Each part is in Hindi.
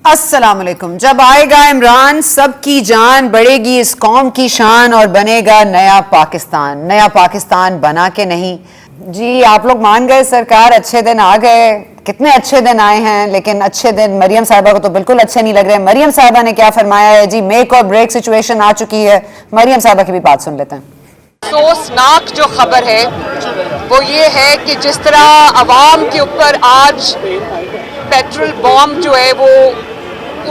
अस्सलाम वालेकुम। जब आएगा इमरान सबकी जान, बढ़ेगी इस कौम की शान और बनेगा नया पाकिस्तान। नया पाकिस्तान बना के नहीं जी, आप लोग मान गए सरकार, अच्छे दिन आ गए। कितने अच्छे दिन आए हैं, लेकिन अच्छे दिन मरियम साहिबा को तो बिल्कुल अच्छे नहीं लग रहे। मरियम साहिबा ने क्या फरमाया है जी, मेक और ब्रेक सिचुएशन आ चुकी है। मरियम साहिबा की भी बात सुन लेते हैं। अफसोसनाक जो खबर है वो ये है कि जिस तरह अवाम के ऊपर आज पेट्रोल बॉम्ब जो है वो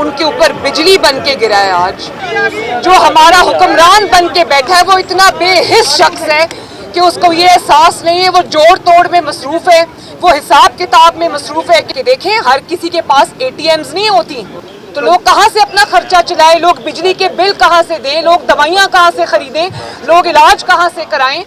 उनके ऊपर बिजली बन के गिरा है। आज जो हमारा हुक्मरान बन के बैठा है वो इतना बेहिस शख्स है कि उसको ये एहसास नहीं है। वो जोड़ तोड़ में मसरूफ है, वो हिसाब किताब में मसरूफ है कि देखें हर किसी के पास ATMs नहीं होती, तो लोग कहाँ से अपना खर्चा चलाएं, लोग बिजली के बिल कहाँ से दें, लोग दवाइयाँ कहाँ से खरीदें, लोग इलाज कहाँ से कराएं।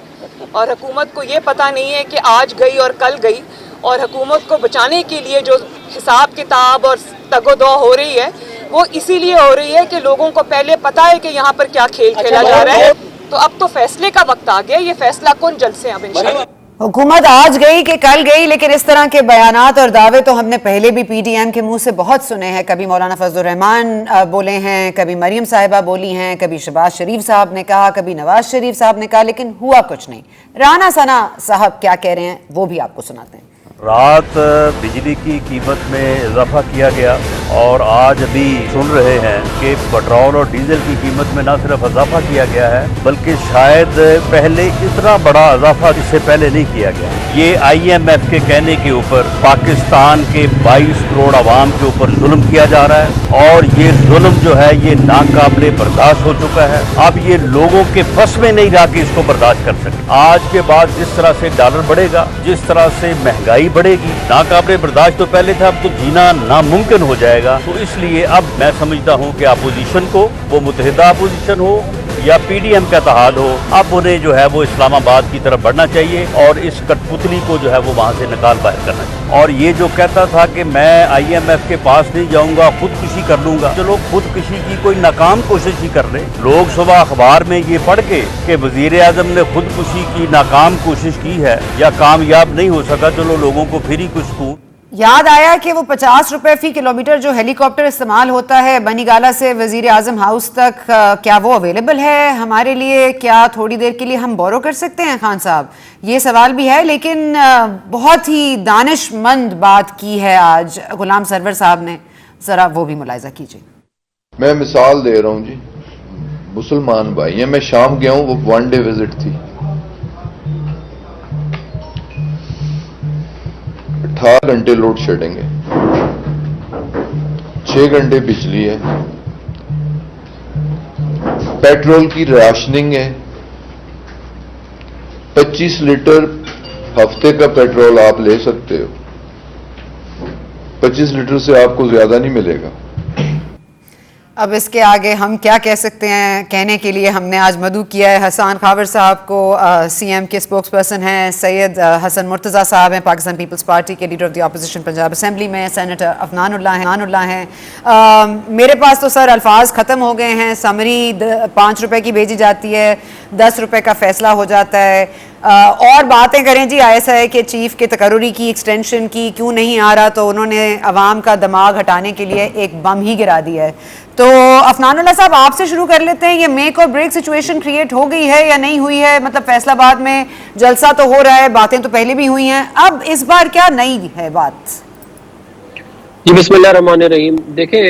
और हुकूमत को ये पता नहीं है कि आज गई और कल गई। और हुकूमत को बचाने के लिए जो हिसाब किताब और तगोदो हो रही है वो इसीलिए हो रही है कि लोगों को पहले पता है कि यहाँ पर क्या खेल खेला जा रहा है। तो अब तो फैसले का वक्त आ गया, ये फैसला कौन जल्द से अब इंशाल्लाह। हुकूमत आज गई कि कल गई, लेकिन इस तरह के बयानात और दावे तो हमने पहले भी PDM के मुंह से बहुत सुने हैं। कभी मौलाना फजलुर रहमान बोले हैं, कभी मरियम साहिबा बोली हैं, कभी शहबाज शरीफ साहब ने कहा, कभी नवाज शरीफ साहब ने कहा, लेकिन हुआ कुछ नहीं। राना सना साहब क्या कह रहे हैं वो भी आपको सुनाते हैं। रात बिजली की कीमत में इजाफा किया गया और आज अभी सुन रहे हैं कि पेट्रोल और डीजल की कीमत में न सिर्फ इजाफा किया गया है बल्कि शायद पहले इतना बड़ा इजाफा इससे पहले नहीं किया गया। ये IMF के कहने के ऊपर पाकिस्तान के 22 करोड़ आवाम के ऊपर जुल्म किया जा रहा है और ये जुल्म जो है ये नाकाबिले बर्दाश्त हो चुका है। अब ये लोगों के बस में नहीं रहा कि इसको बर्दाश्त कर सके। आज के बाद जिस तरह से डॉलर बढ़ेगा, जिस तरह से महंगाई बढ़ेगी, नाकाबिले बर्दाश्त तो पहले था, अब तो जीना नामुमकिन हो जाएगा। तो इसलिए अब मैं समझता हूँ कि अपोजिशन को, वो मुत्तहिदा अपोजिशन हो या PDM का इत्तेहाद हो, अब उन्हें जो है वो इस्लामाबाद की तरफ बढ़ना चाहिए और इस कठपुतली को जो है वो वहाँ से निकाल बाहर करना चाहिए। और ये जो कहता था कि मैं IMF के पास नहीं जाऊँगा, खुदकुशी कर लूँगा, चलो खुदकुशी की कोई नाकाम कोशिश ही कर रहे। लोग सुबह अखबार में ये पढ़ के कि वज़ीर आज़म ने खुदकुशी की नाकाम कोशिश की है या कामयाब नहीं हो सका, चलो लोगों को फिर ही कुछ को याद आया कि वो 50 रुपए फी किलोमीटर जो हेलीकॉप्टर इस्तेमाल होता है बनीगाला से वजीर आजम हाउस तक, क्या वो अवेलेबल है हमारे लिए? क्या थोड़ी देर के लिए हम बोरो कर सकते हैं खान साहब? ये सवाल भी है। लेकिन बहुत ही दानिशमंद बात की है आज गुलाम सरवर साहब ने, जरा वो भी मुलाहिजा कीजिए। मैं मिसाल दे रहा हूं जी, मुसलमान भाई हैं, मैं शाम गया हूं, वो 1 डे विजिट थी। 18 घंटे लोड शेडिंग है, 6 घंटे बिजली है, पेट्रोल की राशनिंग है। 25 लीटर हफ्ते का पेट्रोल आप ले सकते हो, 25 लीटर से आपको ज्यादा नहीं मिलेगा। अब इसके आगे हम क्या कह सकते हैं? कहने के लिए हमने आज मदऊ किया है हसन खावर साहब को, CM के स्पोक्स पर्सन हैं। सैयद हसन मुर्तज़ा साहब हैं, पाकिस्तान पीपल्स पार्टी के leader of the opposition Punjab assembly में। सेनेटर अफनानुल्लाह हैं। मेरे पास तो सर अल्फाज ख़त्म हो गए हैं। समरी 5 रुपए की भेजी जाती है, 10 रुपए का फैसला हो जाता है। और बातें करें जी ISI के चीफ के तकर्रुरी की, एक्सटेंशन की, क्यों नहीं आ रहा, तो उन्होंने अवाम का दिमाग हटाने के लिए एक बम ही गिरा दिया है। तो अफनानुल्लाह साहब आपसे शुरू कर लेते हैं, ये मेक और ब्रेक सिचुएशन क्रिएट हो गई है या नहीं हुई है? मतलब फैसलाबाद में जलसा तो हो रहा है, बातें तो पहले भी हुई हैं, अब इस बार क्या नई है बात? जी बिस्मिल्लाह रहमान रहीम। देखें,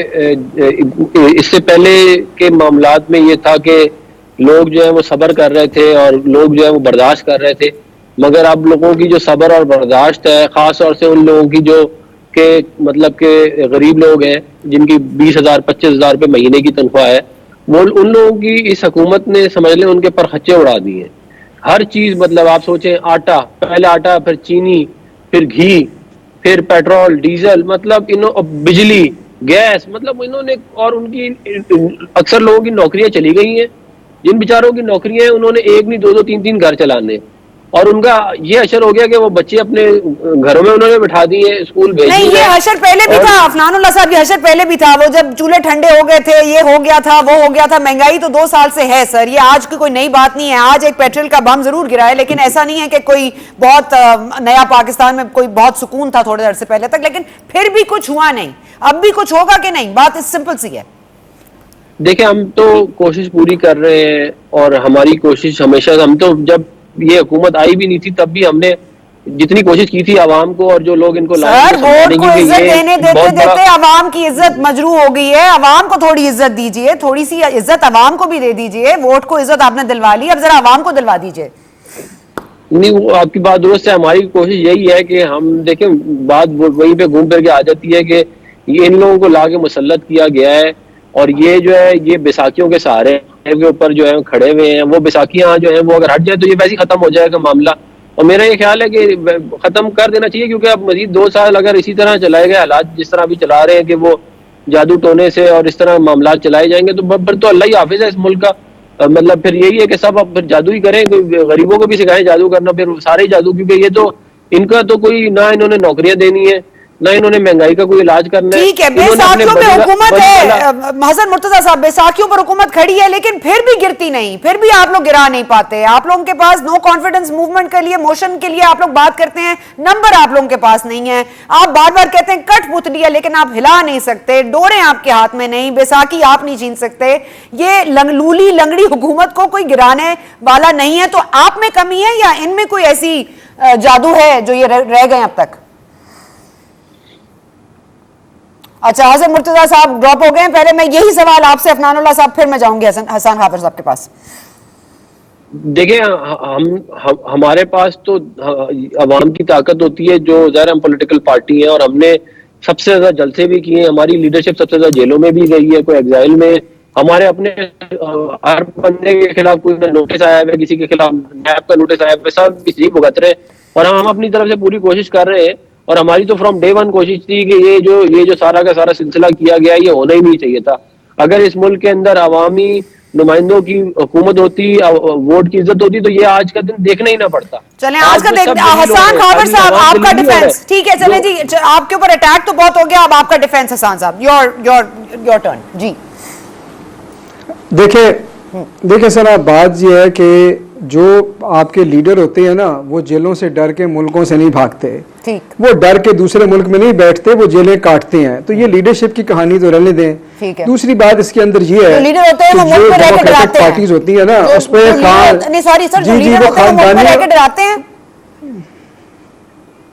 इससे पहले के मामलात में ये था कि लोग जो है वो सब्र कर रहे थे और लोग जो है वो बर्दाश्त कर रहे थे, मगर अब लोगों की जो सब्र और बर्दाश्त है, खास तौर से उन लोगों की जो के मतलब के गरीब लोग हैं जिनकी 20,000 25,000 रुपये महीने की तनख्वाह है, वो उन लोगों की इस हुकूमत ने समझ लें उनके पर खच्चे उड़ा दिए। हर चीज़, मतलब आप सोचें, आटा, पहले आटा, फिर चीनी, फिर घी, फिर पेट्रोल डीजल, मतलब बिजली, गैस, मतलब इन्होंने, और उनकी अक्सर लोगों की नौकरियां चली गई हैं। जिन बेचारों की नौकरियां हैं उन्होंने एक नहीं 2-2 3-3 घर चलाने, और उनका ये असर हो गया कि वो बच्चे अपने घरों में उन्होंने बिठा दिए, स्कूल भेज नहीं, दिए। ये हशर पहले भी था अफनानुल्लाह साहब, ये हशर पहले भी था। वो जब चूल्हे ठंडे हो गए थे, ये हो गया था, वो हो गया था। महंगाई तो 2 साल से है सर, ये आज की कोई नई बात नहीं है। आज एक पेट्रोल का बम जरूर गिरा है, लेकिन ऐसा नहीं है कि कोई बहुत नया पाकिस्तान में कोई बहुत सुकून था थोड़े देर से पहले तक, लेकिन फिर भी कुछ हुआ नहीं। अब भी कुछ होगा कि नहीं, बात इस सिंपल सी है। देखिए, हम तो कोशिश पूरी कर रहे हैं और हमारी कोशिश हमेशा, हम तो जब ये हुकूमत आई भी नहीं थी तब भी हमने जितनी कोशिश की थी आवाम को और जो लोग इनको सर वोट को इज्जत देने देते देते आवाम की इज्जत मजरू हो गई है। आवाम को थोड़ी इज्जत दीजिए, थोड़ी सी इज्जत आवाम को भी दे दीजिए। वोट को इज्जत आपने दिलवा ली, अब जरा आवाम को दिलवा दीजिए। नहीं, वो आपकी बात दुरुस्त है। हमारी कोशिश यही है कि हम देखें, बात वहीं पे घूम फिर के आ जाती है कि ये इन लोगों को लाके मुसल्लत किया गया है और ये जो है ये बैसाखियों के सहारे के ऊपर जो है खड़े हुए हैं। वो बैसाखियां जो है वो अगर हट जाए तो ये वैसे ही खत्म हो जाएगा मामला। और मेरा ये ख्याल है कि खत्म कर देना चाहिए, क्योंकि अब मजीद 2 साल अगर इसी तरह चलाए गए हालात जिस तरह अभी चला रहे हैं कि वो जादू टोने से और इस तरह मामला चलाए जाएंगे तो फिर तो अल्लाह ही हाफिज है इस मुल्क का। मतलब फिर यही है कि सब अब फिर जादू ही करें, गरीबों को भी सिखाएं जादू करना, फिर सारे ही जादू। क्योंकि ये तो इनका तो कोई ना इन्होंने नौकरियां देनी है ना इन्होंने महंगाई का कोई इलाज करना है। ठीक है, बैसाखियों पे हुकूमत है हसन मुर्तजा साहब, बैसाखियों पर हुकूमत खड़ी है, लेकिन फिर भी गिरती नहीं, फिर भी आप लोग गिरा नहीं पाते। आप लोगों के पास नो कॉन्फिडेंस मूवमेंट के लिए, मोशन के लिए आप लोग बात करते हैं, नंबर आप लोगों के पास नहीं है। आप बार बार कहते हैं कठपुतली है, लेकिन आप हिला नहीं सकते, डोरे आपके हाथ में नहीं, बैसाखी आप नहीं छीन सकते। ये लूली लंगड़ी हुकूमत को कोई गिराने वाला नहीं है। तो आप में कमी है या इनमें कोई ऐसी जादू है जो ये रह गए अब तक? अच्छा, हसन मुर्तजा साहब ड्रॉप हो गए। पहले मैं यही सवाल आपसे अफनानुल्लाह साहब, फिर मैं जाऊंगी हसन हाफिज साहब के पास। देखिए, हमारे पास तो अवाम की ताकत होती है, जो ज़ाहिर हम पॉलिटिकल पार्टी है और हमने सबसे ज्यादा जलसे भी किए। हमारी लीडरशिप सबसे ज्यादा जेलों में भी गई है, कोई एग्जाइल में। हमारे अपने हर बंदे के खिलाफ कोई नोटिस आया है, किसी के खिलाफ नैब का नोटिस आया है, सब किसी भुगत रहे और हम अपनी तरफ से पूरी कोशिश कर रहे हैं। और हमारी तो फ्रॉम डे 1 कोशिश थी कि ये जो सारा का सारा सिलसिला किया गया ये होना ही नहीं चाहिए था। अगर इस मुल्क के अंदर अवामी नुमाइंदों की हुकूमत होती, वोट की इज्जत होती, तो ये आज का दिन देखना ही ना पड़ता। चलें आज का देख, हसन खाबर साहब आपका डिफेंस, ठीक है चलें जी, आपके ऊपर अटैक तो बहुत हो गया, अब आपका डिफेंस हसन साहब, योर टर्न जी। देखिए सर, बात यह है कि जो आपके लीडर होते हैं ना, वो जेलों से डर के मुल्कों से नहीं भागते, ठीक, वो डर के दूसरे मुल्क में नहीं बैठते, वो जेलें काटते हैं। तो ये लीडरशिप की कहानी तो रहने दें। ठीक है। दूसरी बात इसके अंदर ये है, लीडर होते हैं वो मुल्क में रहकर डराते हैं, पार्टीज होती है ना, उस पर नहीं सॉरी सर, जो लीडर होते हैं वो मुल्क में रहकर डराते हैं।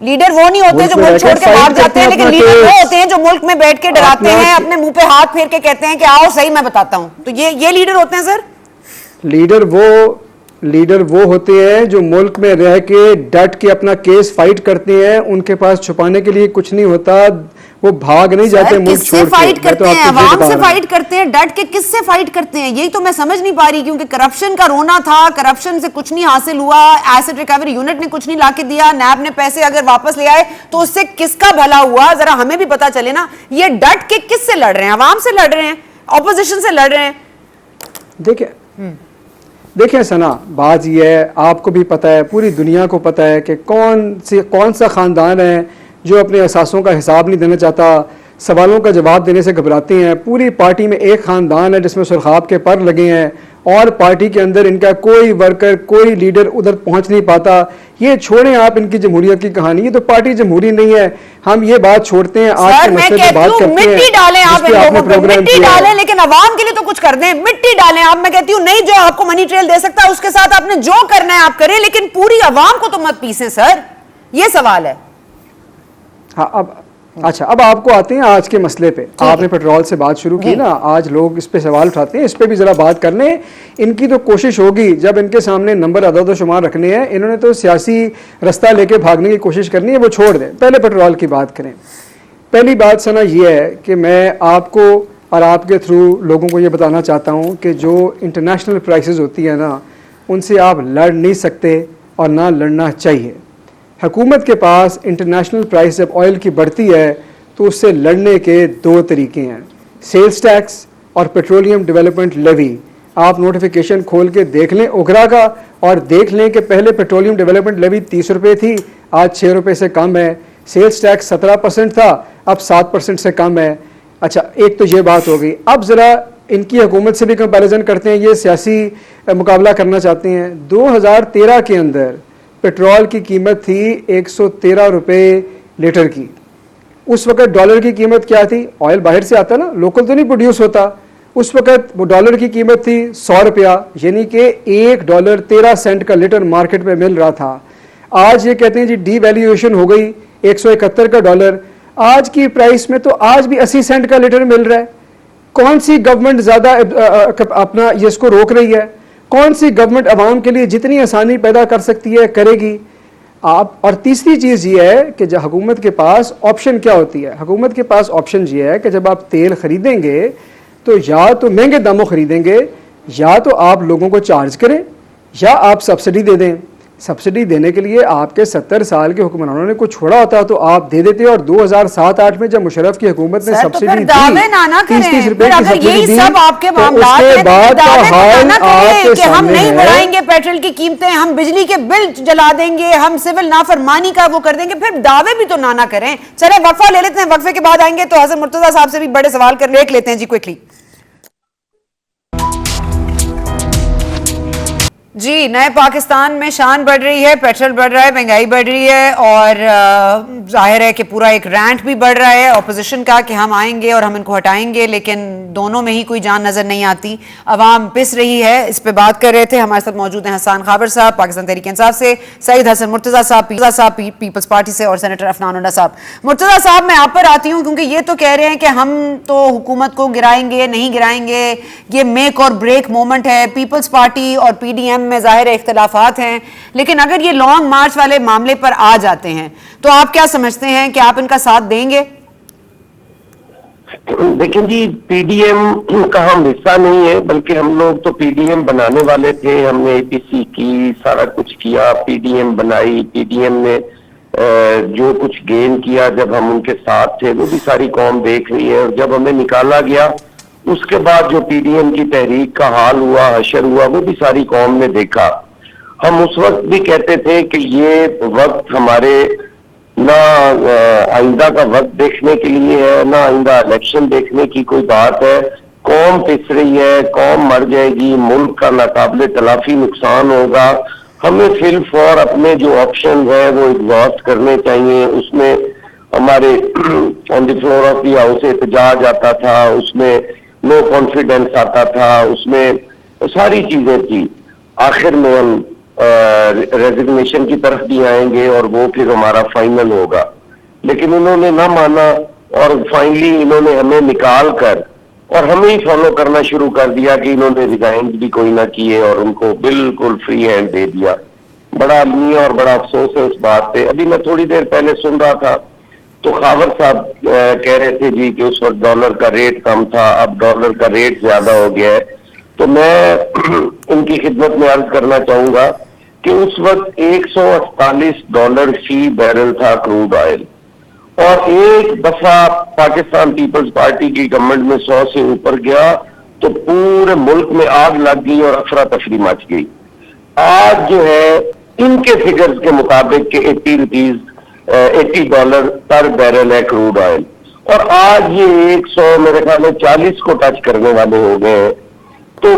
लीडर वो नहीं होते जो मुल्क छोड़ के भाग जाते हैं, लेकिन लीडर वो होते हैं जो मुल्क में बैठ के डराते हैं, अपने मुंह पे हाथ फेर के कहते हैं कि आओ सही मैं बताता हूं। तो ये लीडर होते हैं सर। लीडर वो होते हैं जो मुल्क में रह के डट के अपना केस फाइट करते हैं, उनके पास छुपाने के लिए कुछ नहीं होता, वो भाग नहीं जाते मुल्क छोड़ के। फाइट करते हैं, आवाम से फाइट करते हैं, डट के किससे फाइट करते हैं, यही तो मैं समझ नहीं पा रही। क्योंकि करप्शन का रोना था, करप्शन से कुछ नहीं हासिल हुआ, एसेट रिकवरी यूनिट ने कुछ नहीं लाके दिया, नैब ने पैसे अगर वापस ले आए तो उससे किसका भला हुआ, जरा हमें भी पता चले ना। ये डट के किससे लड़ रहे हैं? आवाम से लड़ रहे हैं, ऑपोजिशन से लड़ रहे हैं। देखिए सना, बात यह है, आपको भी पता है, पूरी दुनिया को पता है कि कौन सा खानदान है जो अपने असासों का हिसाब नहीं देना चाहता, सवालों का जवाब देने से घबराते हैं। पूरी पार्टी में एक खानदान है जिसमें सुरखाब के पर लगे हैं और पार्टी के अंदर इनका कोई वर्कर, कोई लीडर उधर पहुंच नहीं पाता। ये छोड़ें आप इनकी जमहूरियत की कहानी, ये तो पार्टी जमहूरी नहीं है। हम ये बात छोड़ते हैं, आज के मसले पे बात करते हैं। मिट्टी डालें आप इन लोगों पे, मिट्टी डालें, लेकिन आवाम के लिए तो कुछ कर दें। मिट्टी डालें आप, मैं कहती हूँ नहीं, जो आपको मनी ट्रेल दे सकता है उसके साथ आपने जो करना है आप करें, लेकिन पूरी आवाम को तो मत पीसें सर, ये सवाल है। हाँ, अब आपको आते हैं आज के मसले पे। आपने पेट्रोल से बात शुरू की ना, आज लोग इस पे सवाल उठाते हैं, इस पे भी जरा बात कर लें। इनकी तो कोशिश होगी, जब इनके सामने नंबर अदद शुमार रखने हैं, इन्होंने तो सियासी रास्ता लेके भागने की कोशिश करनी है, वो छोड़ दें। पहले पेट्रोल की बात करें। पहली बात सना ये है कि मैं आपको और आपके थ्रू लोगों को ये बताना चाहता हूँ कि जो इंटरनेशनल प्राइसेस होती है ना, उनसे आप लड़ नहीं सकते और ना लड़ना चाहिए। हुकूमत के पास इंटरनेशनल प्राइस जब ऑयल की बढ़ती है तो उससे लड़ने के 2 तरीके हैं, सेल्स टैक्स और पेट्रोलियम डेवलपमेंट लेवी। आप नोटिफिकेशन खोल के देख लें ओगरा का, और देख लें कि पहले पेट्रोलियम डेवलपमेंट लेवी 30 रुपये थी, आज 6 रुपये से कम है। सेल्स टैक्स 17% था, अब 7% से कम है। अच्छा, एक तो ये बात हो गई। अब ज़रा इनकी हुकूमत से भी कंपैरिजन करते हैं, ये सियासी मुकाबला करना चाहते हैं। 2013 के अंदर पेट्रोल की कीमत थी 113 रुपये लीटर की। उस वक्त डॉलर की कीमत क्या थी? ऑयल बाहर से आता ना, लोकल तो नहीं प्रोड्यूस होता। उस वक्त वो डॉलर की कीमत थी 100 रुपया, यानी कि $1.13 का लीटर मार्केट में मिल रहा था। आज ये कहते हैं जी डीवैल्यूएशन हो गई, 171 का डॉलर। आज की प्राइस में तो आज भी 80 सेंट का लीटर मिल रहा है। कौन सी गवर्नमेंट ज़्यादा अपना ये इसको रोक रही है? कौन सी गवर्नमेंट आवाम के लिए जितनी आसानी पैदा कर सकती है करेगी आप? और तीसरी चीज़ ये है कि जब हुकूमत के पास ऑप्शन क्या होती है, हुकूमत के पास ऑप्शन ये है कि जब आप तेल ख़रीदेंगे तो या तो महंगे दामों ख़रीदेंगे, या तो आप लोगों को चार्ज करें, या आप सब्सिडी दे दें। सब्सिडी देने के लिए आपके 70 साल के हुक्मरानों ने कुछ छोड़ा होता तो आप दे देते। और 2007-8 में जब मुशर्रफ की हुकूमत ने सब्सिडी दी, 30-30 रुपए की सब्सिडी दी, सब आपके मामलात में बाद का हाल आपके कि हम नहीं सामने बढ़ाएंगे पेट्रोल की कीमतें, हम बिजली के बिल जला देंगे, हम सिविल नाफरमानी का वो कर देंगे, फिर दावे भी तो ना करें। चले वक्फा ले लेते हैं, वक्फे के बाद आएंगे तो हसन मुर्तजा साहब से भी बड़े सवाल कर लेते हैं जी क्विकली। जी, नए पाकिस्तान में शान बढ़ रही है, पेट्रोल बढ़ रहा है, महंगाई बढ़ रही है, और जाहिर है कि पूरा एक रैंट भी बढ़ रहा है ऑपोजिशन का कि हम आएंगे और हम इनको हटाएंगे, लेकिन दोनों में ही कोई जान नजर नहीं आती। अवाम पिस रही है। इस पे बात कर रहे थे, हमारे साथ मौजूद हैं हसन खावर साहब पाकिस्तान तहरीक इंसाफ से, सईद हसन मुर्तजा साहब पीपल्स पार्टी से, और सेनेटर अफनान उल्ला साहब। मुर्तजा साहब, मैं आप पर आती हूँ क्योंकि ये तो कह रहे हैं कि हम तो हुकूमत को गिराएंगे नहीं गिराएंगे, ये मेक और ब्रेक मोमेंट है। पीपल्स पार्टी और PDM में जाहिर है इख्तिलाफात हैं, लेकिन अगर ये लॉन्ग मार्च वाले मामले पर आ जाते हैं तो आप क्या समझते हैं कि आप इनका साथ देंगे? देखिए जी, PDM का हम हिस्सा नहीं है, बल्कि हम लोग तो PDM बनाने वाले थे। हमने APC की, सारा कुछ किया, PDM बनाई। PDM ने जो कुछ गेन किया जब हम उनके साथ थे वो भी सारी कौम देख रही है। और जब हमें निकाला गया उसके बाद जो PDM की तहरीक का हाल हुआ, हशर हुआ, वो भी सारी कौम ने देखा। हम उस वक्त भी कहते थे कि ये वक्त हमारे ना आइंदा का वक्त देखने के लिए है, ना आइंदा इलेक्शन देखने की कोई बात है। कौम पिस रही है, कौम मर जाएगी, मुल्क का नाकाबिले तलाफी नुकसान होगा। हमें फिलफौर अपने जो ऑप्शन है वो एग्जॉस्ट करने चाहिए। उसमें हमारे on the floor of the house एहतजाज आता था, उसमें नो कॉन्फिडेंस आता था, उसमें सारी चीजें थी। आखिर में हम रेजिग्नेशन की तरफ भी आएंगे और वो फिर हमारा फाइनल होगा, लेकिन इन्होंने ना माना और फाइनली इन्होंने हमें निकाल कर और हमें ही फॉलो करना शुरू कर दिया कि इन्होंने रिजाइन भी कोई ना किए और उनको बिल्कुल फ्री हैंड दे दिया। बड़ा अलमिया और बड़ा अफसोस है उस बात पे। अभी मैं थोड़ी देर पहले सुन रहा था तो खावर साहब कह रहे थे जी कि उस वक्त डॉलर का रेट कम था, अब डॉलर का रेट ज्यादा हो गया है। तो मैं उनकी खिदमत में अर्ज करना चाहूंगा कि उस वक्त $148 फी बैरल था क्रूड ऑयल, और एक दफा पाकिस्तान पीपल्स पार्टी की गवर्नमेंट में 100 से ऊपर गया तो पूरे मुल्क में आग लग गई और अफरा तफरी मच गई। आज जो है इनके फिगर्स के मुताबिक के $80 पर बैरल है क्रूड ऑयल, और आज ये 100 मेरे ख्याल में 40 को टच करने वाले हो गए हैं। तो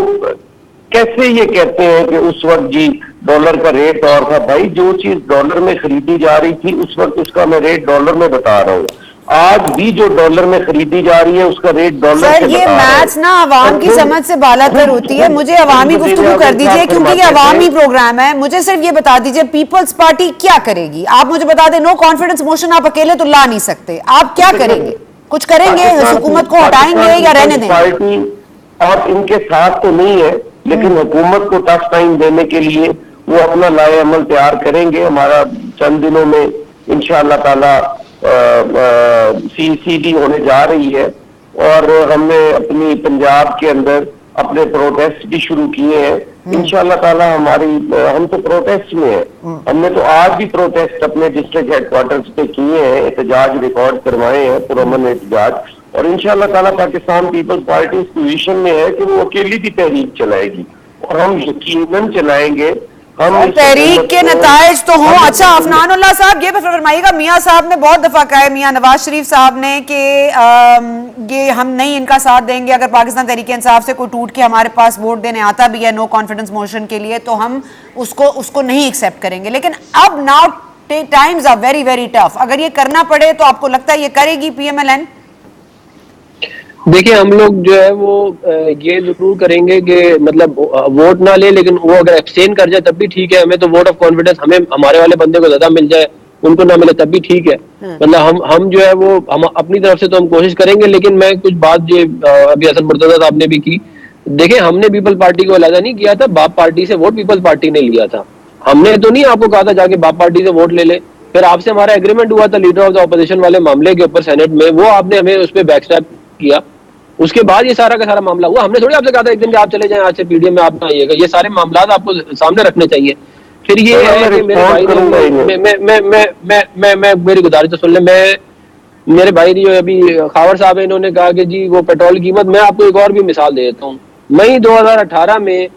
कैसे ये कहते हैं कि उस वक्त जी डॉलर का रेट और था? भाई, जो चीज डॉलर में खरीदी जा रही थी उस वक्त उसका मैं रेट डॉलर में बता रहा हूँ। आज भी जो डॉलर में खरीदी जा रही है उसका रेट डॉलर सर, ये मैच ना अवाम की समझ से बालातर होती है। मुझे अवामी गुफ्तगू कर दीजिए क्योंकि ये अवामी प्रोग्राम है। मुझे सिर्फ ये बता दीजिए पीपल्स पार्टी क्या करेगी? आप मुझे बता दें, नो कॉन्फिडेंस मोशन आप अकेले तो ला नहीं सकते, आप क्या करेंगे? कुछ करेंगे? हुकूमत को हटाएंगे या रहने देंगे? पार्टी और इनके साथ तो नहीं है, लेकिन हुकूमत को टफ टाइम देने के लिए वो अपना लाए अमल तैयार करेंगे। हमारा चंद दिनों में इंशाअल्लाह ताला CCD होने जा रही है, और हमने अपनी पंजाब के अंदर अपने प्रोटेस्ट भी शुरू किए हैं। इंशाअल्लाह ताला हम तो प्रोटेस्ट में हैं। हमने तो आज भी प्रोटेस्ट अपने डिस्ट्रिक्ट हेडक्वार्टर्स पे किए हैं, एहतजाज रिकॉर्ड करवाए हैं, पुरअमन एहतजाज, और इंशाअल्लाह ताला पाकिस्तान पीपल्स पार्टी इस पोजीशन में है कि वो अकेली भी तहरीक चलाएगी और हम यकीनन चलाएंगे। हम और तहरीक के नताइज तो हों। अच्छा अफनानुल्लाह साहब ये फरमाइएगा, मियाँ साहब ने बहुत दफा कहा है, मियाँ नवाज शरीफ साहब ने कि ये हम नहीं इनका साथ देंगे, अगर पाकिस्तान तहरीक इंसाफ से कोई टूट के हमारे पास वोट देने आता भी है नो कॉन्फिडेंस मोशन के लिए तो हम उसको नहीं एक्सेप्ट करेंगे। लेकिन अब now times are very very tough, अगर ये करना पड़े तो आपको लगता है ये करेगी PMLN? देखिए हम लोग जो है वो ये जरूर करेंगे कि मतलब वोट ना ले, लेकिन वो अगर एक्सचेंज कर जाए तब भी ठीक है। हमें तो वोट ऑफ कॉन्फिडेंस हमें हमारे वाले बंदे को ज्यादा मिल जाए, उनको ना मिले तब भी ठीक है। मतलब हम जो है वो हम अपनी तरफ से तो हम कोशिश करेंगे, लेकिन मैं कुछ बात जो अभी हसन मुर्तजा साहब ने भी की, देखिए हमने पीपल पार्टी को अलग नहीं किया था, बाप पार्टी से वोट पीपल्स पार्टी ने लिया था। हमने तो नहीं आपको कहा था जाके बाप पार्टी से वोट ले ले, फिर आपसे हमारा एग्रीमेंट हुआ था लीडर ऑफ द ऑपोजिशन वाले मामले के ऊपर सेनेट में, वो आपने हमें उस पर बैकस्टैप किया, उसके बाद ये सारा का सारा मामला हुआ। हमने थोड़ी आपसे कहा था एक दिन कि आप चले जाएं आज से PDM में आप ना आइएगा, ये सारे मामला आपको सामने रखने चाहिए। फिर ये है कि मेरे भाई मैं मेरी गुजारिश तो सुन ले, मेरे भाई जो अभी खावर साहब है इन्होंने कहा कि जी वो पेट्रोल की कीमत, मैं आपको एक और भी मिसाल दे देता हूँ। मई 2018 में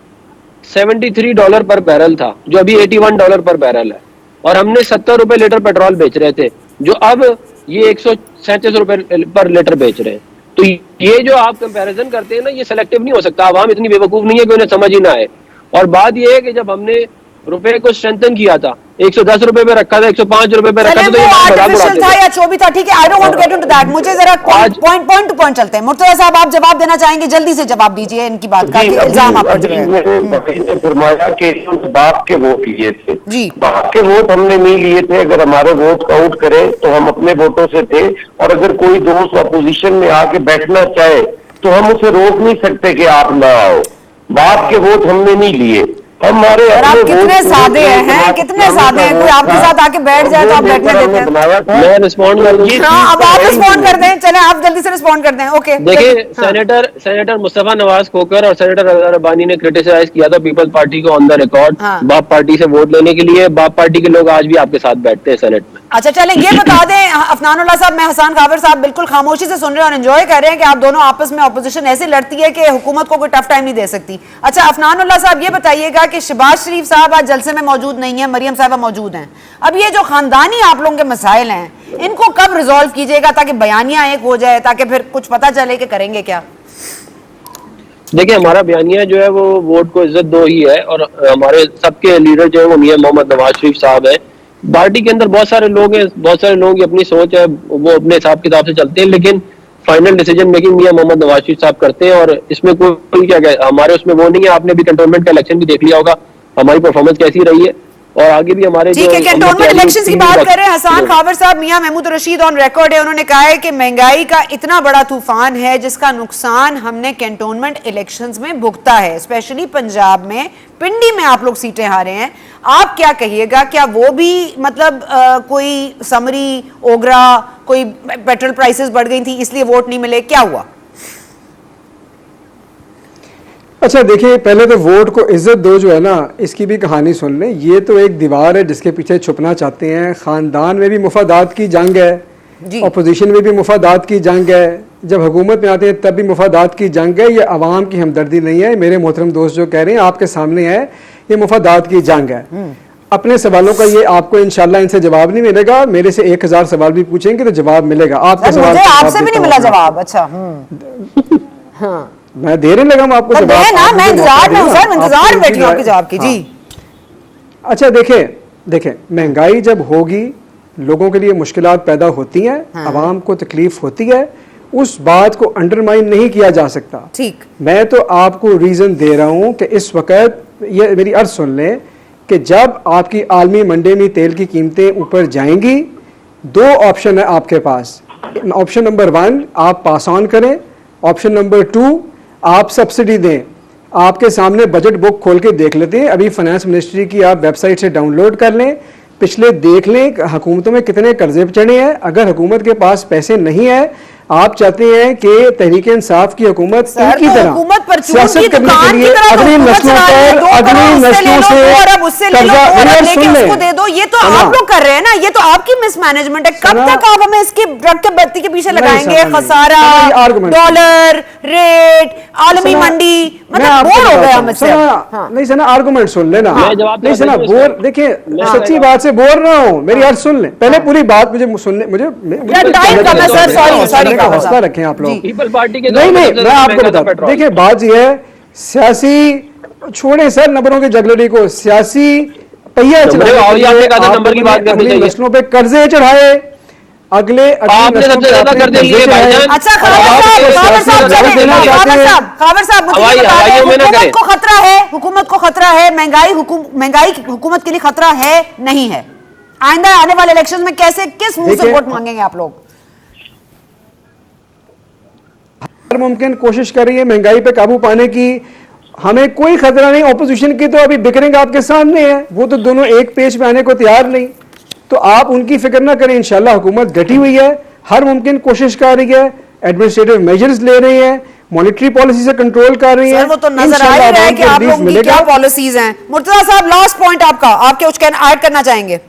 $73 पर बैरल था, जो अभी $81 पर बैरल है, और हमने 70 रुपए लीटर पेट्रोल बेच रहे थे, जो अब ये 137 रुपए पर लीटर बेच रहे हैं। तो ये जो आप कंपैरिजन करते हैं ना, ये सेलेक्टिव नहीं हो सकता। आवाम इतनी बेवकूफ नहीं है कि उन्हें समझ ही ना आए। और बात ये है कि जब हमने रुपए को स्ट्रेंथन किया था, 110 रुपए पे रखा था, 105 रुपए पे रखा था, तो ये आर्टिफिशियल था या जो भी था, ठीक है, I don't want to get into that. मुझे जरा पॉइंट टू पॉइंट चलते हैं। मुर्तजा साहब आप जवाब देना चाहेंगे, जल्दी से जवाब दीजिए इनकी बात का, इल्जाम आप पर फरमाया कि बाप के वोट लिए थे जी, बाप के वोट हमने नहीं लिए थे। अगर हमारे वोट काउंट करें तो हम अपने वोटों से थे, और अगर कोई दोस्त अपोजिशन में आके बैठना चाहे तो हम उसे रोक नहीं सकते कि आप ना आओ। बाप के वोट हमने नहीं लिए, हमारे आप कितने सादे हैं, कितने सादे हैं। कोई आपके साथ आके बैठ जाए तो आप बैठने देते हैं। मैं रिस्पॉन्ड कर दूं? हाँ, अब आप रिस्पॉन्ड कर दें, चलें आप जल्दी से रिस्पॉन्ड कर दें। ओके, देखिए सेनेटर मुस्तफा नवाज खोकर और सेनेटर अजहर रब्बानी ने क्रिटिसाइज किया था पीपल्स पार्टी को ऑन द रिकॉर्ड बाप पार्टी से वोट लेने के लिए। बाप पार्टी के लोग आज भी आपके साथ बैठते हैं सेनेट में। अच्छा चलें, ये बता दें अफनानुल्लाह साहब, मैं हसन खावर साहब बिल्कुल खामोशी से सुन रहे हैं और एंजॉय कर रहे हैं कि आप दोनों आपस में ऑपोजिशन ऐसे लड़ती है कि हुकूमत को कोई टफ टाइम नहीं दे सकती। अच्छा अफनानुल्लाह साहब ये बताइएगा कि शहबाज शरीफ साहब आज जलसे में मौजूद नहीं है, मरियम साहबा मौजूद हैं, अब ये जो खानदानी आप लोगों के मसाइल हैं इनको कब रिजॉल्व कीजिएगा ताकि बयानिया एक हो जाए, ताकि फिर कुछ पता चले कि करेंगे क्या? देखिए हमारा बयानिया जो है वो वोट को इज्जत दो ही है, और हमारे सबके लीडर जो है वो मियां मोहम्मद नवाज शरीफ साहब है। पार्टी के अंदर बहुत सारे लोग हैं, बहुत सारे लोगों की अपनी सोच है, वो अपने हिसाब किताब से चलते हैं, लेकिन फाइनल डिसीजन मेकिंग मियां मोहम्मद नवाज शरीफ साहब करते हैं। और इसमें कोई क्या हमारे उसमें वो नहीं है। आपने भी कंटोनमेंट का इलेक्शन भी देख लिया होगा, हमारी परफॉर्मेंस कैसी रही है, और आगे भी हमारे ठीक है, कैंटोनमेंट इलेक्शंस की बात कर रहे हैं। हसन खावर साहब, मियां महमूद रशीद ऑन रिकॉर्ड है, उन्होंने कहा है कि महंगाई का इतना बड़ा तूफान है जिसका नुकसान हमने कैंटोनमेंट इलेक्शंस में भुगता है, स्पेशली पंजाब में, पिंडी में आप लोग सीटें हारे हैं। आप क्या कहिएगा, क्या वो भी मतलब कोई समरी ओगरा, कोई पेट्रोल प्राइसेस बढ़ गई थी इसलिए वोट नहीं मिले, क्या हुआ? अच्छा देखिए, पहले तो वोट को इज्जत दो जो है ना, इसकी भी कहानी सुन लें। ये तो एक दीवार है जिसके पीछे छुपना चाहते हैं। ख़ानदान में भी मुफादात की जंग है, अपोजिशन में भी मुफादात की जंग है, जब हुकूमत में आते हैं तब भी मुफादात की जंग है। ये अवाम की हमदर्दी नहीं है, मेरे मोहतरम दोस्त जो कह रहे हैं आपके सामने है, ये मुफादात की जंग है। अपने सवालों का ये आपको इंशाल्लाह इनसे जवाब नहीं मिलेगा, मेरे से 1000 सवाल भी पूछेंगे तो जवाब मिलेगा। आपके सवाल आपसे भी नहीं मिला जवाब? अच्छा हाँ, मैं देने लगा मैं आपको जवाब ना, मैं इंतजार में हूं सर, इंतजार में बैठी हूं आपके जवाब की। जी अच्छा देखें महंगाई जब होगी लोगों के लिए मुश्किलात पैदा होती हैं, आवाम को तकलीफ होती है, उस बात को अंडरमाइन नहीं किया जा सकता। ठीक, मैं तो आपको रीजन दे रहा हूं कि इस वक्त ये मेरी अर्ज सुन लें कि जब आपकी आलमी मंडी में तेल की कीमतें ऊपर जाएंगी, दो ऑप्शन है आपके पास। ऑप्शन नंबर 1 आप पास ऑन करें, ऑप्शन नंबर 2 आप सब्सिडी दें। आपके सामने बजट बुक खोल के देख लेते हैं, अभी फाइनेंस मिनिस्ट्री की आप वेबसाइट से डाउनलोड कर लें, पिछले देख लें हुकूमतों में कितने कर्जे चढ़े हैं। अगर हुकूमत के पास पैसे नहीं है, आप चाहते हैं कि तहरीक इंसाफ की हुकूमत इनकी तरह हुकूमत पर सियासत करने के लिए अगली नस्लों पर अगली नस्लों से उसको दे दो, ये तो आप लोग कर रहे हैं ना, ये तो आपकी मिसमैनेजमेंट है। कब तक आप हमें इसकी रख के बत्ती के पीछे लगाएंगे? खसारा, डॉलर रेट, आलमी मंडी, मतलब बोर हो गया मुझसे। नहीं सना, आर्गुमेंट सुन लेना। नहीं सना, बोर, देखिए सच्ची बात से बोर ना हो, मेरी अर्ज सुन ले पहले, पूरी बात मुझे सुनने, मुझे हौसला रखें आप लोग। पीपल पार्टी के नहीं, मैं आपको बताता हूं, देखिए बात ये है, सियासी छोड़े सर नंबरों की जगलड़ी को, सियासी पहिया नंबर की बात करनी चाहिए। नस्लों पे कर्जे चढ़ाए, अगले आपने सबसे ज्यादा कर्जे लिए भाईजान। अच्छा खावर साहब, हुकूमत को खतरा है, हुकूमत को खतरा है, महंगाई हुकूमत के लिए खतरा है नहीं है? आइंदा आने वाले इलेक्शन में कैसे, किस मुंह से वोट मांगेंगे आप लोग? हर मुमकिन कोशिश कर रही है महंगाई पे काबू पाने की, हमें कोई खतरा नहीं। ऑपोजिशन की तो अभी बिकरिंग आपके सामने है, वो तो दोनों एक पेज पे आने को तैयार नहीं, तो आप उनकी फिक्र ना करें। इंशाल्लाह हुकूमत डटी हुई है, हर मुमकिन कोशिश कर रही है, एडमिनिस्ट्रेटिव मेजर्स ले रही है, मॉनेटरी पॉलिसी से कंट्रोल कर रही है। वो तो नजर आ ही रहा है कि आप लोगों की क्या पॉलिसीज हैं। मुर्तजा साहब, लास्ट पॉइंट आपका, आपके कुछ ऐड करना चाहेंगे?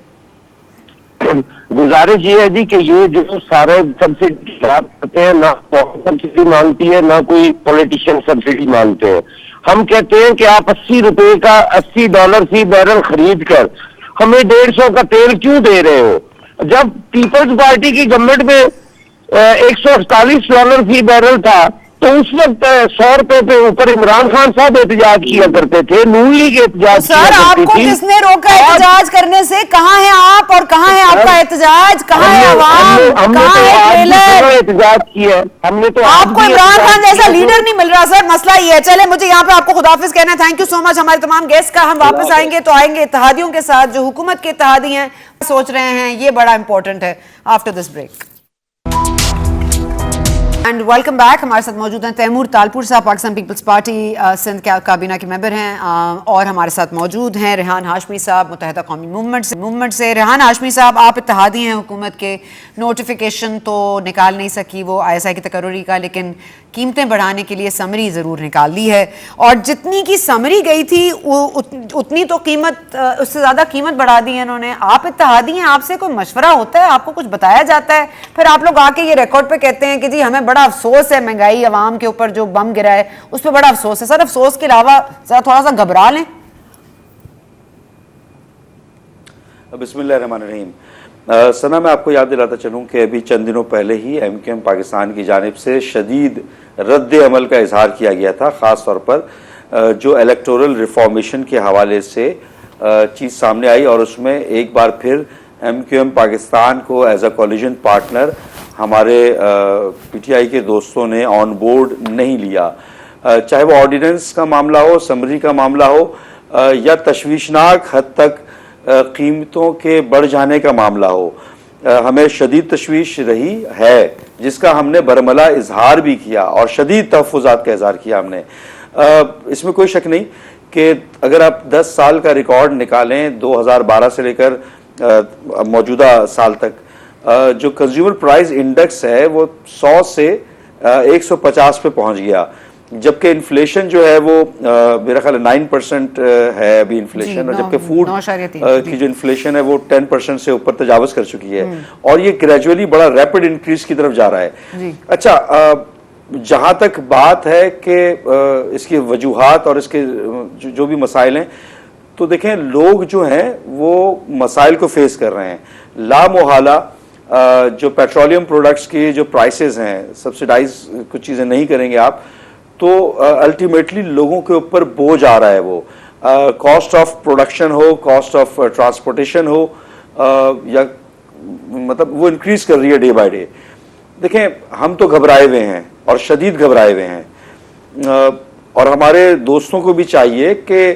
गुजारिश ये है जी कि ये जो सारे सब्सिडी करते हैं, ना सब्सिडी मांगती है, ना कोई पॉलिटिशियन सब्सिडी मांगते हैं। हम कहते हैं कि आप $80 फी बैरल खरीद कर हमें 150 का तेल क्यों दे रहे हो? जब पीपल्स पार्टी की गवर्नमेंट में $148 फी बैरल था, तो उस वक्त 100 रुपए पे ऊपर इमरान खान साहब एहतजाज किया करते थे, नून लीग एहतजाज किया करती थी। आपको किसने रोका एहतजाज करने से? कहाँ है आप और कहाँ है आपका एहतजाज? कहाँ है आवाम? कहाँ है ट्रेलर? एहतजाज किया हमने तो। आपको इमरान खान जैसा लीडर नहीं मिल रहा सर, मसला ये है। चले, मुझे यहाँ पे आपको खुदाफिज कहना है। थैंक यू सो मच हमारे तमाम गेस्ट का। हम वापस आएंगे तो आएंगे इत्तेहादियों के साथ, जो हुकूमत के इत्तेहादी हैं, सोच रहे हैं, ये बड़ा इंपॉर्टेंट है। After this break and welcome back. हमारे साथ मौजूद हैं तैमूर तालपुर साहब, पाकिस्तान पीपल्स पार्टी सिंध काबीना के मेंबर हैं, और हमारे साथ मौजूद हैं रेहान हाशमी साहब, मुत्तहिदा कौमी मूवमेंट से। रेहान हाशमी साहब, आप इत्तेहादी हैं हुकूमत के, नोटिफिकेशन तो निकाल नहीं सकी वो ISI की तकर्री का, लेकिन कीमतें बढ़ाने के लिए समरी ज़रूर निकाल ली है, और जितनी की समरी गई थी उतनी तो कीमत, उससे ज़्यादा कीमत बढ़ा दी है इन्होंने। आप इत्तेहादी हैं, आपसे कोई मशवरा होता है, आपको कुछ बताया जाता है, फिर आप लोग आके ये रिकॉर्ड पे कहते हैं कि जी हमें बड़ा अफसोस है, महंगाई अवाम के ऊपर जो बम गिरा है उस पर बड़ा अफसोस है। सर, अफसोस के अलावा जरा थोड़ा सा घबरा लें। बिस्मिल्लाहिर्रहमानिर्रहीम। सना, मैं आपको याद दिलाता चलूँ कि अभी चंद दिनों पहले ही MQM पाकिस्तान की जानिब से शदीद रद्द अमल का इजहार किया गया था, ख़ास तौर पर जो इलेक्टोरल रिफॉर्मेशन के हवाले से चीज़ सामने आई, और उसमें एक बार फिर MQM पाकिस्तान को एज अ कोलिजन पार्टनर हमारे PTI के दोस्तों ने ऑन बोर्ड नहीं लिया। चाहे वो ऑर्डिनेंस का मामला हो, समरी का मामला हो, या तशवीशनाक हद तक कीमतों के बढ़ जाने का मामला हो, हमें शदीद तशवीश रही है, जिसका हमने बरमला इजहार भी किया और शदीद तहफ़्फ़ुज़ात का इजहार किया हमने। इसमें कोई शक नहीं कि अगर आप 10 साल का रिकॉर्ड निकालें, 2012 से लेकर मौजूदा साल तक, जो कंज्यूमर प्राइस इंडेक्स है वो 100 से 150 पे पहुंच गया, जबकि इन्फ्लेशन जो है वो मेरा ख्याल 9% है अभी इन्फ्लेशन, और जबकि फूड की जो इन्फ्लेशन है वो 10% से ऊपर तजावज़ कर चुकी है, और ये ग्रेजुअली बड़ा रैपिड इंक्रीज की तरफ जा रहा है। अच्छा, जहाँ तक बात है कि इसकी वजूहात और इसके जो भी मसाइल हैं, तो देखें लोग जो हैं वो मसाइल को फेस कर रहे हैं। लामोहाला जो पेट्रोलियम प्रोडक्ट्स की जो प्राइसेस हैं, सब्सिडाइज कुछ चीज़ें नहीं करेंगे आप, तो अल्टीमेटली लोगों के ऊपर बोझ आ रहा है। वो कॉस्ट ऑफ प्रोडक्शन हो, कॉस्ट ऑफ ट्रांसपोर्टेशन हो, या मतलब वो इंक्रीज कर रही है डे बाय डे। देखें, हम तो घबराए हुए हैं और शदीद घबराए हुए हैं, और हमारे दोस्तों को भी चाहिए कि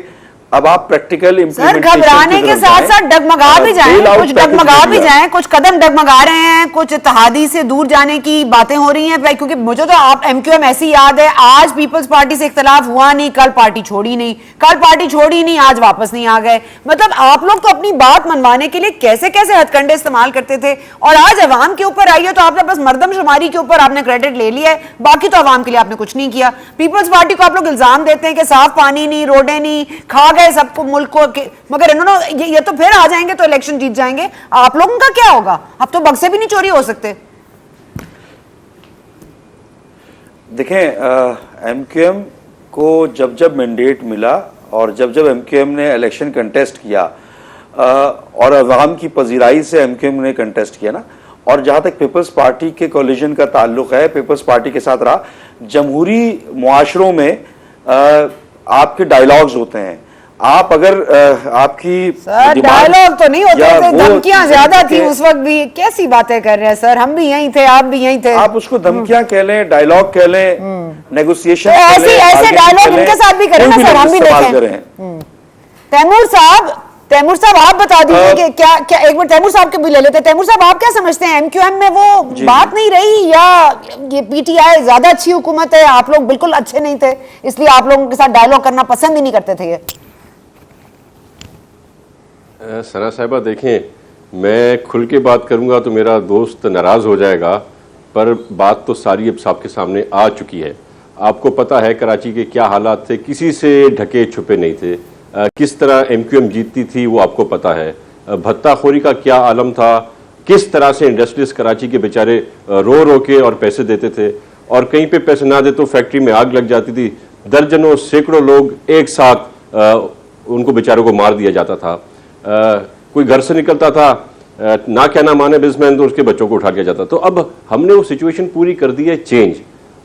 अब आप प्रैक्टिकल सर इम्प्लीमेंटेशन घबराने के साथ साथ डगमगा भी जाएं, कुछ डगमगा भी जाएं, कुछ कदम डगमगा रहे हैं, कुछ इत्तेहादी से दूर जाने की बातें हो रही हैं भाई, क्योंकि मुझे तो आप एमक्यूएम ऐसी याद है, आज पीपल्स पार्टी से इख्तलाफ हुआ नहीं, कल पार्टी छोड़ी नहीं, आज वापस नहीं आ गए। मतलब आप लोग तो अपनी बात मनवाने के लिए कैसे कैसे हथकंडे इस्तेमाल करते थे, और आज अवाम के ऊपर आई है तो आपने बस मर्दमशुमारी के ऊपर आपने क्रेडिट ले लिया है, बाकी तो अवाम के लिए आपने कुछ नहीं किया। पीपल्स पार्टी को आप लोग इल्जाम देते हैं कि साफ पानी नहीं, रोडें नहीं, खा गए सबको मुल्क को, मगर इन्होंने ये तो फिर आ जाएंगे तो इलेक्शन जीत जाएंगे। आप लोगों का क्या होगा? अब तो बक्से भी नहीं चोरी हो सकते। देखें, एमक्यूएम को जब जब मैंडेट मिला और जब जब एमक्यूएम ने इलेक्शन कंटेस्ट किया और अवाम की पजीराई से एमक्यूएम ने कंटेस्ट किया ना, और जहां तक पीपल्स पार्टी के कोलिशन का ताल्लुक है, पीपल्स पार्टी के साथ रहा, जमहूरी मुआशरों में आपके डायलॉग्स होते हैं। आप अगर आपकी सर डायलॉग तो नहीं होते थे, धमकियां ज्यादा थी उस वक्त भी। कैसी बातें कर रहे हैं सर, हम भी यहीं थे, आप भी यहीं थे। आप उसको धमकियां कह लें, डायलॉग कह लें, नेगोशिएशन तो ऐसे डायलॉग इनके साथ भी करें ना सर, हम भी देखें। तैमूर साहब आप बता दीजिए कि क्या एक बार तैमूर साहब के भी ले लेते हैं। तैमूर साहब आप क्या समझते हैं, एमक्यूएम में वो बात नहीं रही, या ये पीटीआई ज्यादा अच्छी हुकूमत है, आप लोग बिल्कुल अच्छे नहीं थे इसलिए आप लोगों के साथ डायलॉग करना पसंद ही नहीं करते थे? ये सना साहिबा देखें, मैं खुल के बात करूंगा तो मेरा दोस्त नाराज हो जाएगा, पर बात तो सारी अब सबके सामने आ चुकी है। आपको पता है कराची के क्या हालात थे, किसी से ढके छुपे नहीं थे। किस तरह एमक्यूएम जीतती थी वो आपको पता है। भत्ताखोरी का क्या आलम था, किस तरह से इंडस्ट्रियलिस्ट कराची के बेचारे रो रो के और पैसे देते थे, और कहीं पे पैसे ना दे तो फैक्ट्री में आग लग जाती थी, दर्जनों सैकड़ों लोग एक साथ उनको बेचारों को मार दिया जाता था। कोई घर से निकलता था, ना क्या ना माने बिजनेसमैन, तो उसके बच्चों को उठा दिया जाता। तो अब हमने वो सिचुएशन पूरी कर दी है चेंज।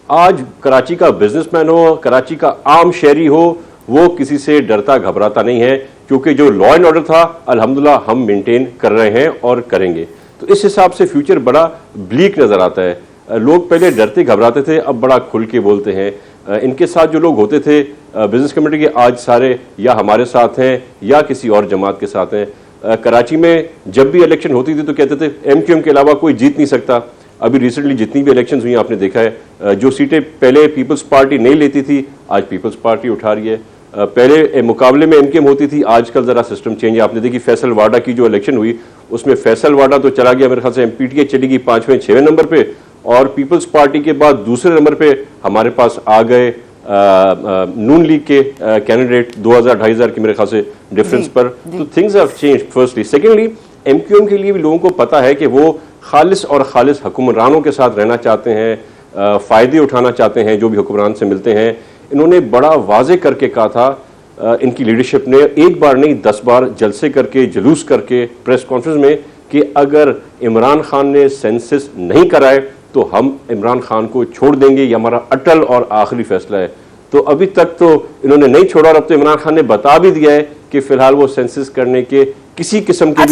आज कराची का बिजनेसमैन हो, कराची का आम शहरी हो, वो किसी से डरता घबराता नहीं है, क्योंकि जो लॉ एंड ऑर्डर था अल्हम्दुलिल्लाह हम मेंटेन कर रहे हैं और करेंगे। तो इस हिसाब से फ्यूचर बड़ा ब्लीक नजर आता है। लोग पहले डरते घबराते थे, अब बड़ा खुल के बोलते हैं। इनके साथ जो लोग होते थे बिजनेस कम्युनिटी के, आज सारे या हमारे साथ हैं या किसी और जमात के साथ हैं। कराची में जब भी इलेक्शन होती थी तो कहते थे एमक्यूएम के अलावा कोई जीत नहीं सकता। अभी रिसेंटली जितनी भी इलेक्शंस हुई आपने देखा है, जो सीटें पहले पीपल्स पार्टी नहीं लेती थी आज पीपल्स पार्टी उठा रही है। पहले मुकाबले में एमक्यूएम होती थी, आजकल जरा सिस्टम चेंज है। आपने देखी फैसल वाडा की जो इलेक्शन हुई, उसमें फैसल वाडा तो चला गया, मेरे ख्याल से एमपीटीआई चली गई 5वें 6वें नंबर पे, और पीपल्स पार्टी के बाद दूसरे नंबर पे हमारे पास आ गए नून लीग के कैंडिडेट 2000-2500 की मेरे ख्याल से डिफरेंस पर। तो things have changed firstly. Secondly MQM के लिए भी लोगों को पता है कि वो खालिस और खालिस हुक्मरानों के साथ रहना चाहते हैं, फ़ायदे उठाना चाहते हैं जो भी हुक्मरान से मिलते हैं। इन्होंने बड़ा वाजे करके कहा था, इनकी लीडरशिप ने एक बार नहीं 10 बार जलसे करके, जुलूस करके, प्रेस कॉन्फ्रेंस में, कि अगर इमरान खान ने सेंसस नहीं कराए तो हम इमरान खान को छोड़ देंगे, ये हमारा अटल और आखिरी फैसला है। तो अभी तक तो इन्होंने नहीं छोड़ा, और अब तो इमरान खान ने बता भी दिया है कि फिलहाल वो सेंसस करने के किसी किस्म के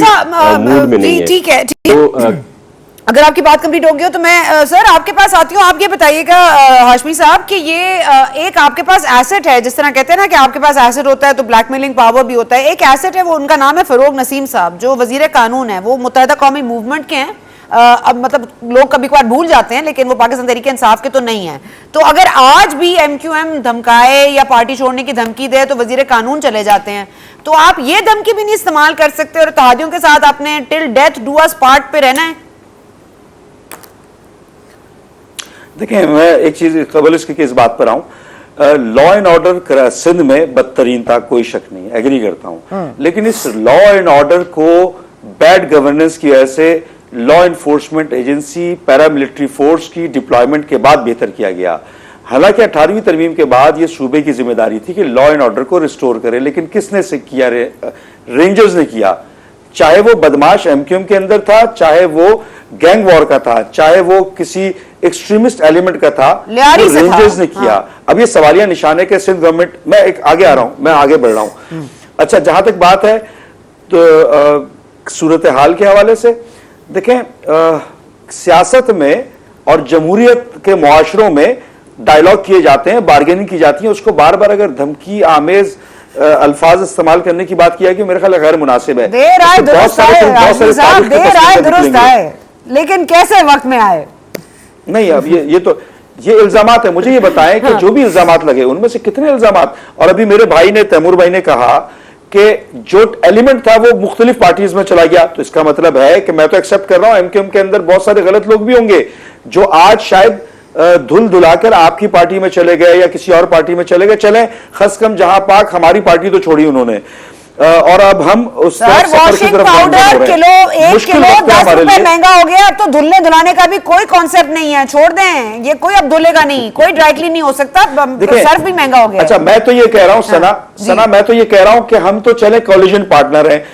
मूड में नहीं है। ठीक है, तो अगर आपकी बात कंप्लीट हो गई हो तो मैं सर आपके पास आती हूँ। आप ये बताइएगा हाशमी साहब कि ये एक आपके पास एसेट है, जिस तरह कहते हैं ना कि आपके पास एसेट होता है तो ब्लैकमेलिंग पावर भी होता है। एक एसेट है, वो उनका नाम है फरोग नसीम साहब, जो वजीर कानून है, वो मुत्तहिदा कौमी मूवमेंट के हैं। अब मतलब लोग कभी कभार भूल जाते हैं, लेकिन वो पाकिस्तान तहरीक इंसाफ के तो नहीं है। तो अगर आज भी एमक्यूएम धमकाए या पार्टी छोड़ने की धमकी दे तो वजीर कानून चले जाते हैं, तो आप ये धमकी भी नहीं इस्तेमाल कर सकते और इत्तेहादियों के साथ आपने till death do us part पे रहना है? देखिए, मैं एक चीज कबल इसकी इस बात पर आऊं, लॉ एंड ऑर्डर सिंध में बदतरीन था, कोई शक नहीं, एग्री करता हूं। लेकिन इस लॉ एंड ऑर्डर को बैड गवर्नेंस की वजह से law enforcement agency, paramilitary force की डिप्लॉयमेंट के बाद बेहतर किया गया। हालांकि 18वीं तरमीम के बाद यह सूबे की जिम्मेदारी थी कि लॉ एंड ऑर्डर को रिस्टोर करे, लेकिन किसने से किया? रेंजर्स ने किया। चाहे वो बदमाश एमक्यूएम के अंदर था, चाहे वो गैंग वॉर का था, चाहे वो किसी एक्सट्रीमिस्ट एलिमेंट का था, तो रेंजर्स ने किया। अब ये सवालिया निशान है कि सिंध गवर्नमेंट, मैं एक आगे आ रहा हूं, मैं आगे बढ़ रहा हूं। अच्छा, जहां तक बात है तो सूरत हाल के हवाले से देखें, सियासत में और जमहूरियत के मुआशरों में डायलॉग किए जाते हैं, बार्गेनिंग की जाती है, उसको बार बार अगर धमकी आमेज अल्फाज इस्तेमाल करने की बात किया कि मेरे ख्याल गैर मुनासिब है। देर आए दुरुस्त आए, लेकिन कैसे वक्त में आए? नहीं, अब ये इल्जामात है, मुझे ये बताएं कि जो भी इल्जामात लगे उनमें से कितने इल्जामात, और अभी मेरे भाई ने, तैमूर भाई ने कहा कि जो एलिमेंट था वो मुख्तलिफ पार्टीज में चला गया, तो इसका मतलब है कि मैं तो एक्सेप्ट कर रहा हूं एमक्यूएम के अंदर बहुत सारे गलत लोग भी होंगे जो आज शायद धुल धुलाकर आपकी पार्टी में चले गए या किसी और पार्टी में चले गए, चले खस कम जहां पाक हमारी पार्टी तो छोड़ी उन्होंने, और अब हम उस वॉशिंग पाउडर किलो 1 किलो 10 रुपए महंगा हो गया। अब तो धुलने धुलाने का भी कोई कॉन्सेप्ट नहीं है, छोड़ दें, ये कोई अब धुलेगा नहीं, कोई ड्राई क्लीन नहीं हो सकता, सर्फ भी महंगा हो गया। अच्छा, मैं तो ये कह रहा हूं सना, मैं तो ये कह रहा हूं कि हम तो चले कोलिशन पार्टनर हैं,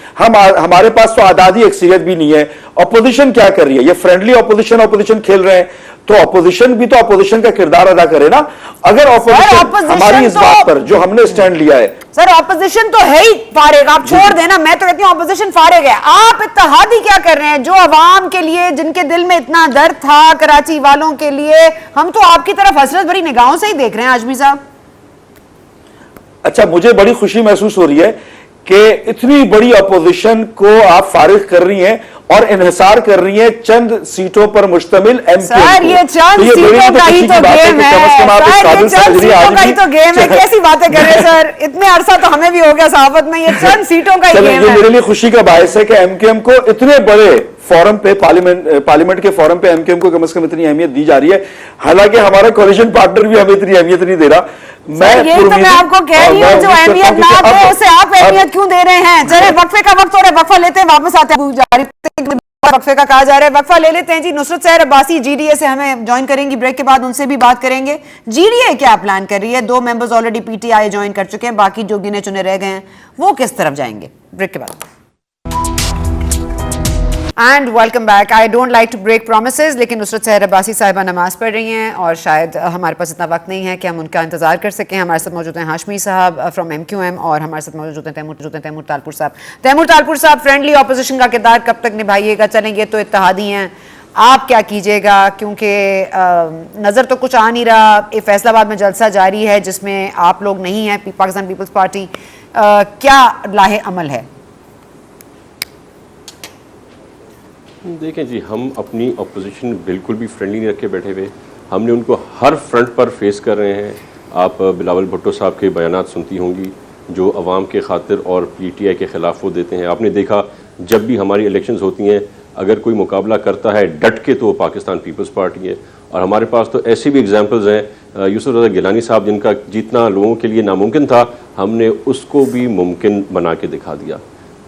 हमारे पास तो आजादी अक्सरियत भी नहीं है। अपोजिशन क्या कर रही है? ये फ्रेंडली अपोजिशन खेल रहे हैं, तो अपोजिशन भी तो अपोजिशन का किरदार अदा करे ना। अगर अपोजिशन हमारी इस बात पर जो हमने स्टैंड लिया है, सर ऑपोजिशन तो है ही फारिग, आप छोड़ देना, मैं तो कहती हूँ ऑपोजिशन फारिग है। आप इत्तेहादी क्या कर रहे हैं? जो अवाम के लिए, जिनके दिल में इतना दर्द था कराची वालों के लिए, हम तो आपकी तरफ हसरत भरी निगाहों से ही देख रहे हैं आजमी साहब। अच्छा, मुझे बड़ी खुशी महसूस हो रही है कि इतनी बड़ी अपोजिशन को आप फारिग कर रही हैं और इन्हिसार कर रही है चंद सीटों पर मुश्तमिल एमक्यूएम। सर ये चंद सीटों का ही तो गेम है, कैसी बातें कर रहे हैं सर? इतने अरसा तो हमें भी हो गया सहाफत में, ये चंद सीटों का ही गेम है। मेरे लिए खुशी का बायस है कि एमक्यूएम को इतने बड़े फोरम पे, पार्लियामेंट के फोरम पे एमक्यूएम को कम से कम इतनी अहमियत दी जा रही है, हालांकि हमारा कोलिशन पार्टनर भी हमें इतनी अहमियत नहीं दे रहा। मैं आपको कह रही हूँ, जो अहमियत ना दे उसे आप अहमियत क्यों दे रहे हैं? चले वक्फे का वक्त हो रहा है, वक्फा लेते हैं, वापस आते हैं। वक्फे का कहा जा रहा है, वक्फा ले लेते हैं जी। नुसरत सहर अब्बासी जीडीए से हमें ज्वाइन करेंगी ब्रेक के बाद, उनसे भी बात करेंगे। जीडीए क्या प्लान कर रही है? 2 मेंबर्स ऑलरेडी पीटीआई ज्वाइन कर चुके हैं, बाकी जो गिने चुने रह गए हैं वो किस तरफ जाएंगे? ब्रेक के बाद। And welcome back. I don't like to break promises, लेकिन नुसरत सहर अब्बासी साहिबा नमाज पढ़ रही हैं और शायद हमारे पास इतना वक्त नहीं है कि हम उनका इंतजार कर सकें। हमारे साथ मौजूद हैं हाशमी साहब फ्रॉम एमक्यूएम और हमारे साथ मौजूद हैं तैमूर तालपुर साहब। तैमूर तालपुर साहब, फ्रेंडली ऑपोजिशन का किरदार कब तक निभाइएगा? चलेंगे तो इत्तेहादी हैं, आप क्या कीजिएगा? क्योंकि नज़र तो कुछ आ नहीं रहा। फैसलाबाद में जलसा जारी है जिसमें आप लोग नहीं हैं, पाकिस्तान पीपल्स पार्टी, क्या लाहे अमल है? देखें जी, हम अपनी अपोजिशन बिल्कुल भी फ्रेंडली नहीं रख के बैठे हुए, हमने उनको हर फ्रंट पर फेस कर रहे हैं। आप बिलावल भुट्टो साहब के बयानात सुनती होंगी जो अवाम के खातिर और पीटीआई के ख़िलाफ़ वो देते हैं। आपने देखा जब भी हमारी इलेक्शंस होती हैं, अगर कोई मुकाबला करता है डट के तो वो पाकिस्तान पीपल्स पार्टी है। और हमारे पास तो ऐसी भी एग्जांपल्स हैं, यूसुफ रज़ा गिलानी साहब जिनका जीतना लोगों के लिए नामुमकिन था, हमने उसको भी मुमकिन बना के दिखा दिया।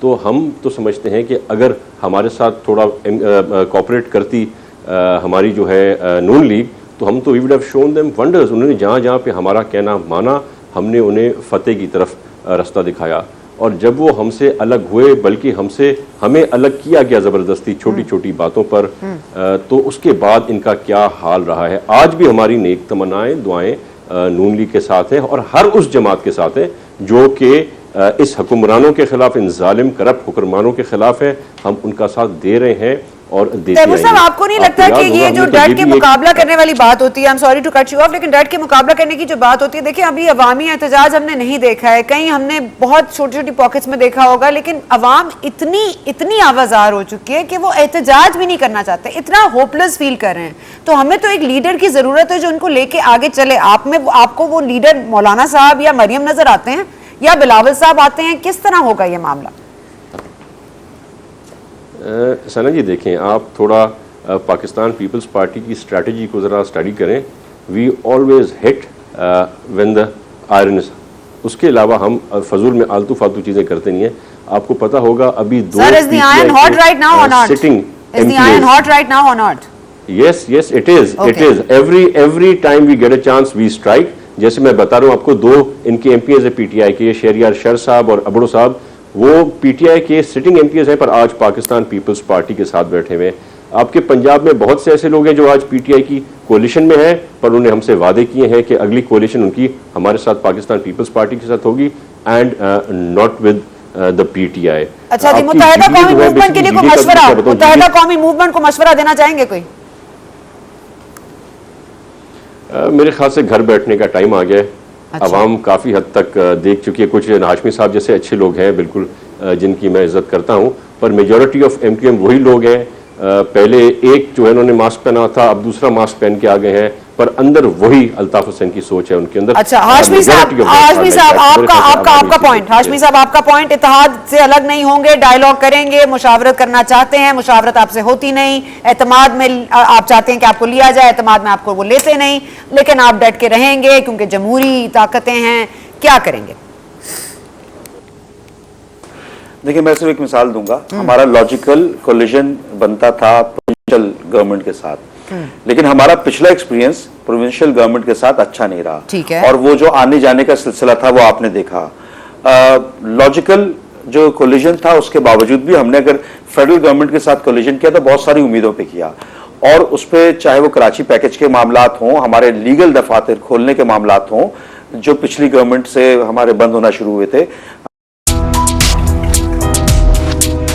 तो हम तो समझते हैं कि अगर हमारे साथ थोड़ा कोऑपरेट करती हमारी जो है नून लीग, तो हम तो we would have shown them wonders. उन्होंने जहाँ जहाँ पे हमारा कहना माना, हमने उन्हें फतेह की तरफ रास्ता दिखाया। और जब वो हमसे अलग हुए, बल्कि हमें अलग किया गया ज़बरदस्ती छोटी छोटी बातों पर, तो उसके बाद इनका क्या हाल रहा है। आज भी हमारी नेक तमन्नाएं, दुआएं नून लीग के साथ हैं और हर उस जमात के साथ हैं जो कि इस हुक्मरानों के खिलाफ, इन जालिम करप्ट हुक्मरानों के खिलाफ है। हम उनका साथ दे रहे हैं और देते हैं। साहब, आपको नहीं लगता कि ये जो डट के मुकाबला करने वाली बात होती है, I am sorry to cut you off, लेकिन डट के मुकाबला करने की जो बात होती है, देखिए अभी अवामी एहतजाज हमने नहीं देखा है, कहीं हमने बहुत छोटी छोटी पॉकेट्स में देखा होगा, लेकिन अवाम इतनी आवाजार हो चुकी है कि वो एहतजाज भी नहीं करना चाहते, इतना होपलेस फील कर रहे हैं। तो हमें तो एक लीडर की जरूरत है जो उनको लेके आगे चले। आपको वो लीडर मौलाना साहब या मरियम नजर आते हैं या बिलावल साहब आते हैं? किस तरह होगा ये मामला? सना जी, देखें, आप थोड़ा पाकिस्तान पीपल्स पार्टी की स्ट्रेटजी को ज़रा स्टडी करें। We always hit when the iron is. उसके अलावा हम फजूल में आलतू फालतू चीज़ें करते नहीं हैं। आपको पता होगा अभी 2 Yes, it is. Every time we get a chance, we strike. जैसे मैं बता रहा हूँ आपको, 2 इनके एमपीएस है पीटीआई के, शहरियार शर साहब और अबड़ो साहब, वो पीटीआई के सिटिंग एमपीएस हैं पर आज पाकिस्तान पीपल्स पार्टी के साथ बैठे हुए हैं। आपके पंजाब में बहुत से ऐसे लोग हैं जो आज पीटीआई की कोलिशन में हैं, पर उन्होंने हमसे वादे किए हैं कि अगली कोलिशन उनकी हमारे साथ पाकिस्तान पीपल्स पार्टी के साथ होगी and not with the PTI. अच्छा जी, मुत्तहिदा कौमी मूवमेंट के लिए कोई मशवरा, मुत्तहिदा कौमी मूवमेंट को मशवरा देना चाहेंगे कोई? मेरे ख्याल से घर बैठने का टाइम आ गया है अवाम काफ़ी हद तक देख चुकी है। कुछ हाशमी साहब जैसे अच्छे लोग हैं बिल्कुल, जिनकी मैं इज्जत करता हूं, पर मेजॉरिटी ऑफ MQM वही लोग हैं। पहले एक जो है उन्होंने मास्क पहना था, अब दूसरा मास्क पहन के आ गए हैं, पर अंदर वही अल्ताफ हुसैन की सोच है उनके अंदर। अच्छा, हाशमी साहब आपका पॉइंट, हाशमी साहब आपका पॉइंट, इत्तेहाद से अलग नहीं होंगे, डायलॉग करेंगे, मुशावरत करना चाहते हैं, मुशावरत आपसे होती नहीं, एतमाद में आप चाहते हैं कि आपको लिया जाए, एतमाद में आपको वो लेते नहीं, लेकिन आप डट के रहेंगे क्योंकि जमहूरी ताकतें हैं, क्या करेंगे? देखिए, मैं सिर्फ एक मिसाल दूंगा। हमारा लॉजिकल कोलिजन बनता था प्रोविंशियल गवर्नमेंट के साथ, लेकिन हमारा पिछला एक्सपीरियंस प्रोविंशियल गवर्नमेंट के साथ अच्छा नहीं रहा। ठीक है। और वो जो आने जाने का सिलसिला था वो आपने देखा। लॉजिकल जो कोलिजन था उसके बावजूद भी हमने अगर फेडरल गवर्नमेंट के साथ कोलिजन किया तो बहुत सारी उम्मीदों पे किया, और उस पर चाहे वो कराची पैकेज के मामलात हों, हमारे लीगल दफातर खोलने के मामलात हों जो पिछली गवर्नमेंट से हमारे बंद होना शुरू हुए थे,